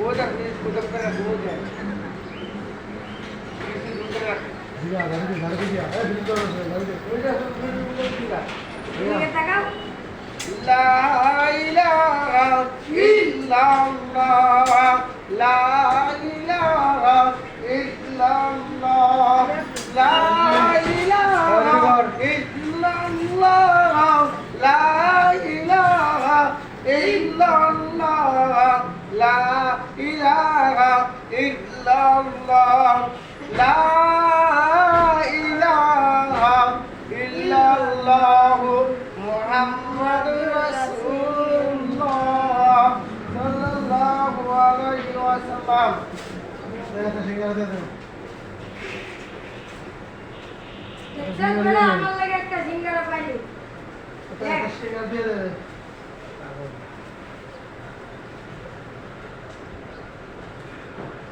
बोझा प्लीज कुछ कर बोझ है दिया घर के दिया है बिल्कुल घर के ये तका ला इलाहा इल्लल्लाह ला इलाहा इल्लल्लाह ला इलाहा इल्लल्लाह ला इलाहा इल्लल्लाह ला इलाहा इल्लल्लाह ला इलाहा इल्लल्लाह मुहम्मदुर रसूलुल्लाह सल्लल्लाहु अलैहि वसल्लम चल बड़ा আমার লাগে একটা সিঙ্গারা পাইলি সিঙ্গারা দিয়ে দে